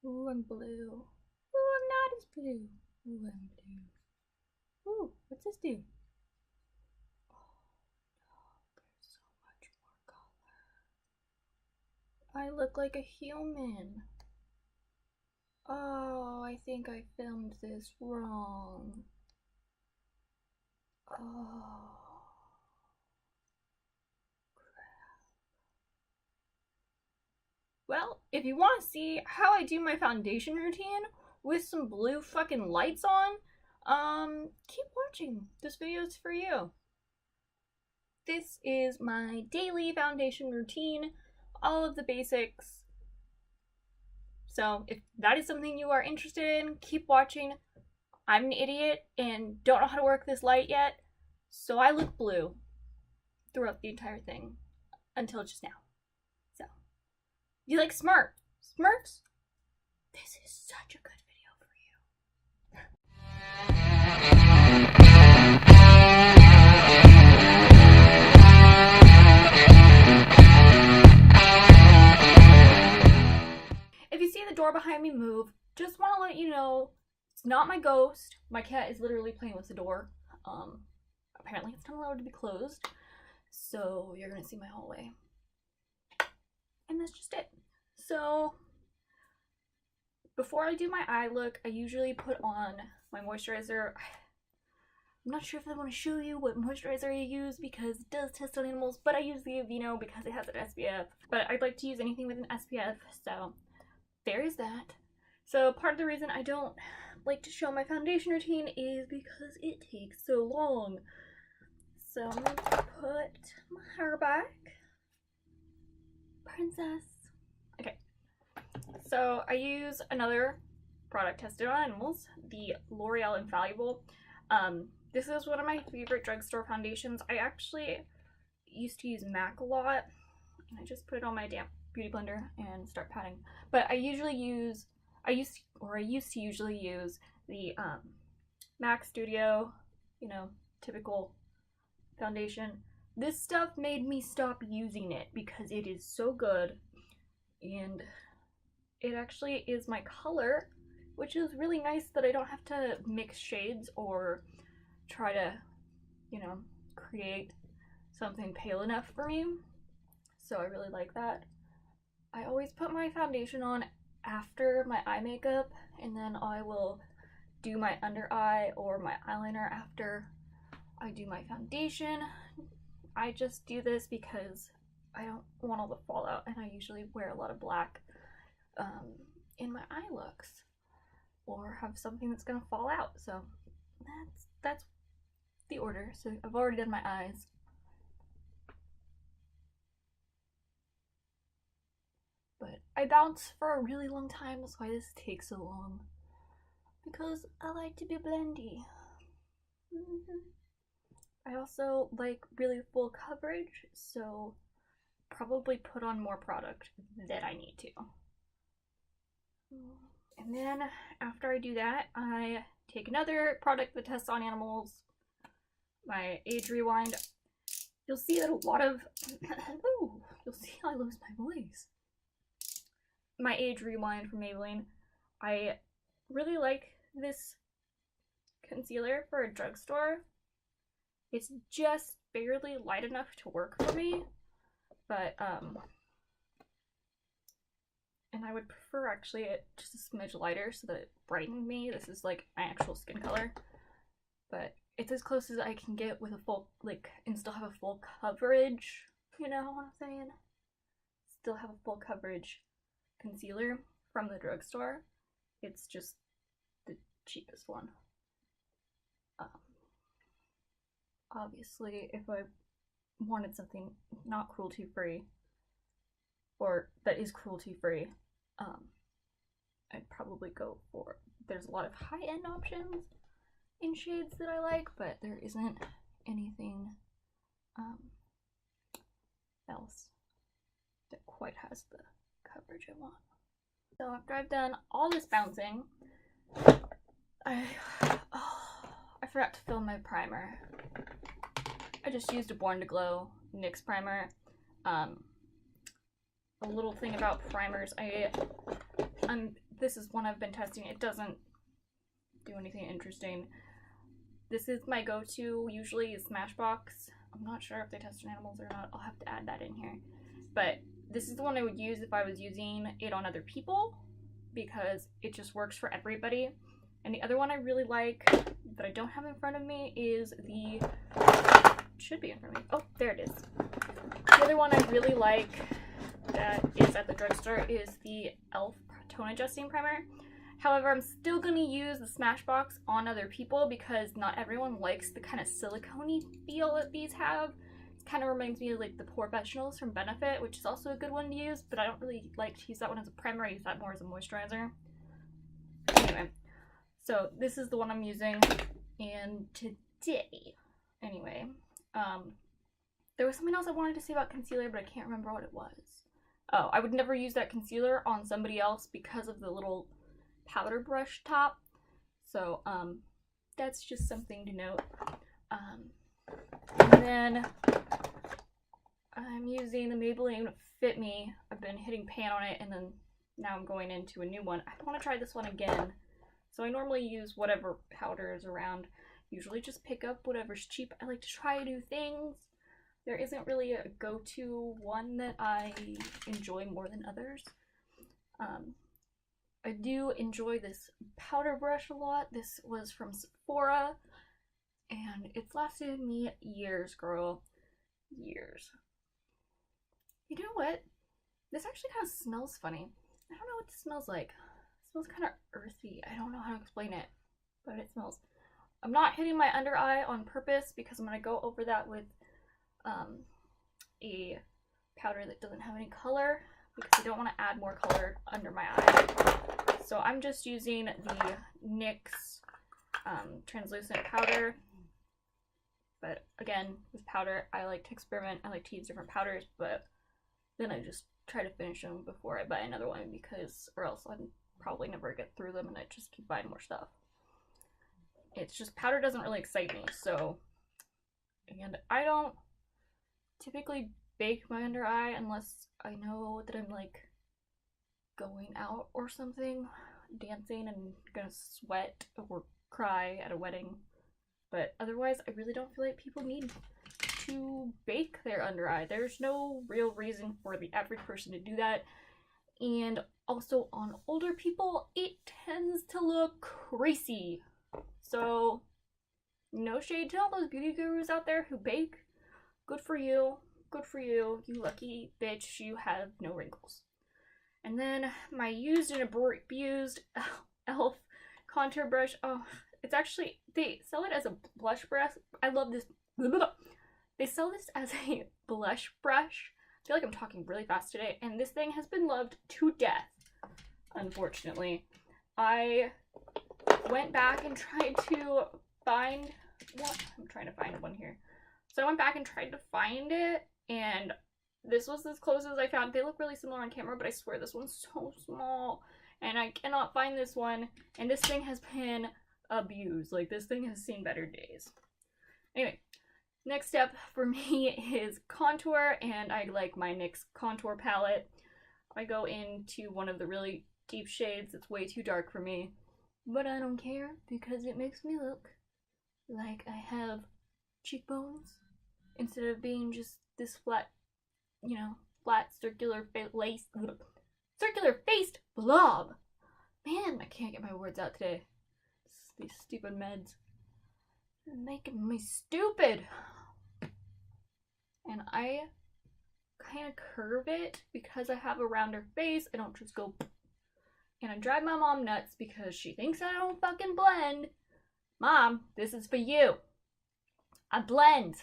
Ooh, I'm blue. Ooh, I'm not as blue. Ooh, I'm blue. Ooh, what's this do? Oh, no, there's so much more color. I look like a human. Oh, I think I filmed this wrong. Oh. Well, if you want to see how I do my foundation routine with some blue fucking lights on, keep watching. This video is for you. This is my daily foundation routine, all of the basics. So if that is something you are interested in, keep watching. I'm an idiot and don't know how to work this light yet, so I look blue throughout the entire thing until just now. So, you like Smurfs? This is such a good video for you. If you see the door behind me move, just want to let you know it's not my ghost. My cat is literally playing with the door. Apparently it's not allowed to be closed, so you're gonna see my hallway. And that's just it. So before I do my eye look, I usually put on my moisturizer. I'm not sure if I want to show you what moisturizer I use because it does test on animals, but I use the Aveeno because it has an SPF. But I'd like to use anything with an SPF, so there is that. So part of the reason I don't like to show my foundation routine is because it takes so long. So I'm going to put my hair back. Princess. Okay. So I use another product tested on animals, the L'Oreal Infallible. This is one of my favorite drugstore foundations. I actually used to use MAC a lot, and I just put it on my damp beauty blender and start patting. But I used to usually use the MAC Studio, typical foundation. This stuff made me stop using it because it is so good, and it actually is my color, which is really nice that I don't have to mix shades or try to, create something pale enough for me. So I really like that. I always put my foundation on after my eye makeup, and then I will do my under eye or my eyeliner after I do my foundation. I just do this because I don't want all the fallout, and I usually wear a lot of black in my eye looks, or have something that's gonna fall out. So that's the order. So I've already done my eyes. But I bounce for a really long time, that's why this takes so long. Because I like to be blendy. I also like really full coverage, so probably put on more product than I need to. And then after I do that, I take another product that tests on animals, my Age Rewind. You'll see that a lot of you'll see I lose my voice. My Age Rewind from Maybelline. I really like this concealer for a drugstore. It's just barely light enough to work for me, but and I would prefer actually it just a smidge lighter so that it brightened me. This is like my actual skin color, but it's as close as I can get with a full, and still have a full coverage, you know what I'm saying? Still have a full coverage concealer from the drugstore. It's just the cheapest one. Obviously, if I wanted something not cruelty free, or that is cruelty free, I'd probably go for, there's a lot of high-end options in shades that I like, but there isn't anything else that quite has the coverage I want. So after I've done all this bouncing, I forgot to fill my primer. I just used a Born to Glow NYX primer. A little thing about primers, I'm this is one I've been testing. It doesn't do anything interesting. This is my go-to, usually is Smashbox. I'm not sure if they test on animals or not. I'll have to add that in here. But this is the one I would use if I was using it on other people, because it just works for everybody. And the other one I really like that I don't have in front of me is the, should be in front of me. Oh, there it is. The other one I really like that is at the drugstore is the e.l.f. Tone Adjusting Primer. However, I'm still going to use the Smashbox on other people because not everyone likes the kind of silicone-y feel that these have. It kind of reminds me of like the Professionals from Benefit, which is also a good one to use, but I don't really like to use that one as a primer. I use that more as a moisturizer. Anyway, so this is the one I'm using, and today, anyway, there was something else I wanted to say about concealer, but I can't remember what it was. Oh, I would never use that concealer on somebody else because of the little powder brush top. So, that's just something to note. And then I'm using the Maybelline Fit Me. I've been hitting pan on it, and then now I'm going into a new one. I want to try this one again. So I normally use whatever powder is around. Usually just pick up whatever's cheap. I like to try new things. There isn't really a go-to one that I enjoy more than others. I do enjoy this powder brush a lot. This was from Sephora, and it's lasted me years, girl. Years. You know what? This actually kind of smells funny. I don't know what this smells like. It smells kind of earthy. I don't know how to explain it, but it smells. I'm not hitting my under eye on purpose because I'm going to go over that with a powder that doesn't have any color because I don't want to add more color under my eye. So I'm just using the NYX translucent powder. But again, with powder, I like to experiment. I like to use different powders, but then I just try to finish them before I buy another one because, or else I'd probably never get through them and I'd just keep buying more stuff. It's just, powder doesn't really excite me, so, and I don't typically bake my under eye unless I know that I'm like going out or something, dancing and gonna sweat or cry at a wedding. But otherwise, I really don't feel like people need to bake their under eye. There's no real reason for the average person to do that. And also on older people, it tends to look crazy. So, no shade to all those beauty gurus out there who bake. Good for you. Good for you. You lucky bitch. You have no wrinkles. And then my used and abused e.l.f. contour brush. Oh, it's actually, they sell it as a blush brush. I love this. They sell this as a blush brush. I feel like I'm talking really fast today. And this thing has been loved to death, unfortunately. I went back and tried to find what? I'm trying to find one here. So I went back and tried to find it, and this was as close as I found. They look really similar on camera, but I swear this one's so small, and I cannot find this one, and this thing has been abused. Like, this thing has seen better days. Anyway, next step for me is contour, and I like my NYX contour palette. I go into one of the really deep shades. It's way too dark for me, but I don't care because it makes me look like I have cheekbones instead of being just this flat, you know, flat circular faced blob. Man, I can't get my words out today. These stupid meds are making me stupid. And I kind of curve it because I have a rounder face. I don't just go, and I drive my mom nuts because she thinks I don't fucking blend. Mom, this is for you. I blend.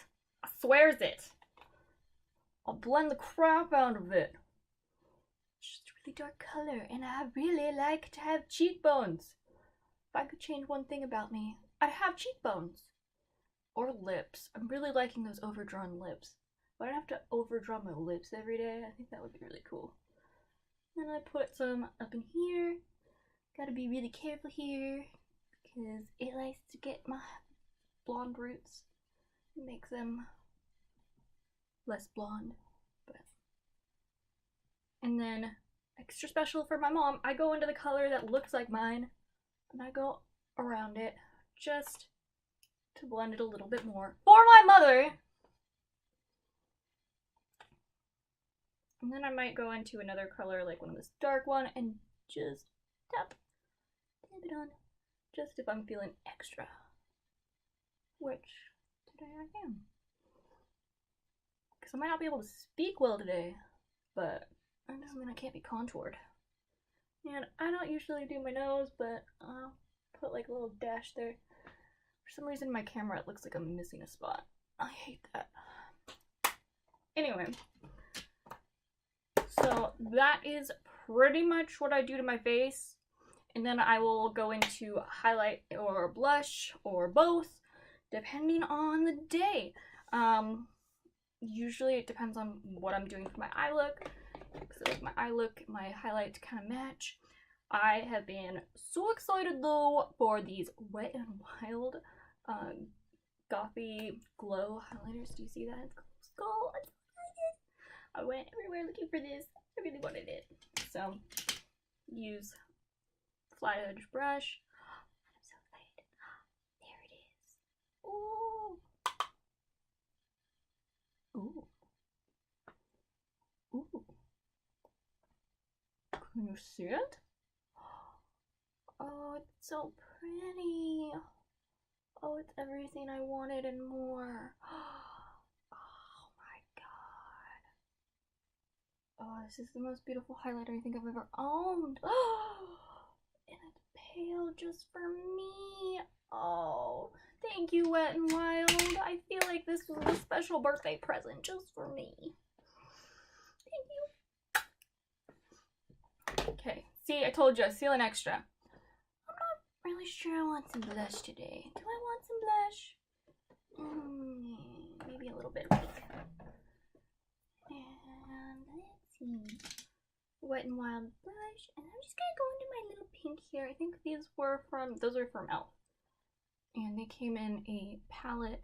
I swears it. I'll blend the crap out of it. It's just a really dark color, and I really like to have cheekbones. If I could change one thing about me, I'd have cheekbones. Or lips. I'm really liking those overdrawn lips. If I don't have to overdraw my lips every day, I think that would be really cool. Then I put some up in here. Gotta be really careful here, because it likes to get my blonde roots. It makes them less blonde. But. And then extra special for my mom, I go into the color that looks like mine, and I go around it just to blend it a little bit more for my mother. And then I might go into another color, like one of this dark one, and just tap it on, just if I'm feeling extra, which today I am. Because I might not be able to speak well today, but that doesn't mean I can't be contoured. And I don't usually do my nose, but I'll put like a little dash there. For some reason, my camera, it looks like I'm missing a spot. I hate that. Anyway, so that is pretty much what I do to my face. And then I will go into highlight or blush or both, depending on the day. Usually it depends on what I'm doing for my eye look. Because I like my eye look, my highlight to kind of match. I have been so excited though for these Wet n Wild Gothy Glow highlighters. Do you see that? It's gold. I went everywhere looking for this. I really wanted it. So use flat edge brush. I'm so excited. There it is. Ooh. Ooh. Ooh. Can you see it? Oh, it's so pretty. Oh, it's everything I wanted and more. Oh my god. Oh, this is the most beautiful highlighter I think I've ever owned. And it's pale just for me. Oh, thank you, Wet n Wild. I feel like this was a special birthday present just for me. Thank you. Okay, see, I told you, I was feeling extra. I'm not really sure I want some blush today. Do I want some blush? Maybe a little bit. And let's see. Wet n Wild blush. And I'm just gonna go into my little pink here. I think these were those are from e.l.f. And they came in a palette.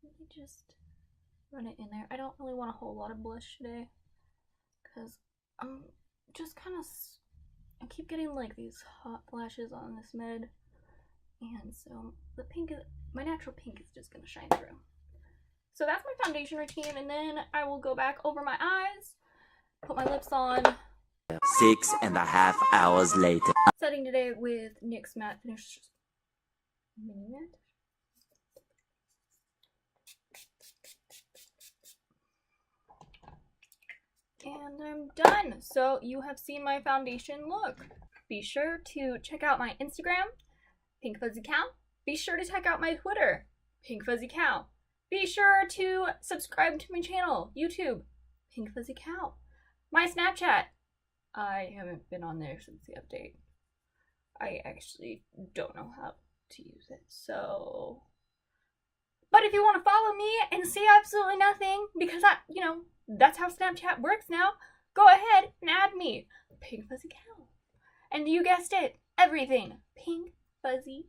Let me just run it in there. I don't really want a whole lot of blush today, because I'm just kind of, I keep getting like these hot flashes on this mid, and so the pink is, my natural pink is just gonna shine through. So that's my foundation routine, and then I will go back over my eyes, put my lips on. 6.5 hours later. Setting today with NYX Matte Finish Mini Matte. And I'm done. So you have seen my foundation look. Be sure to check out my Instagram, pinkfuzzycow. Be sure to check out my Twitter, pinkfuzzycow. Be sure to subscribe to my channel, YouTube, pinkfuzzycow. My Snapchat. I haven't been on there since the update. I actually don't know how to use it, so. But if you want to follow me and see absolutely nothing, because that's how Snapchat works now, go ahead and add me, Pink Fuzzy Cow. And you guessed it, everything, Pink Fuzzy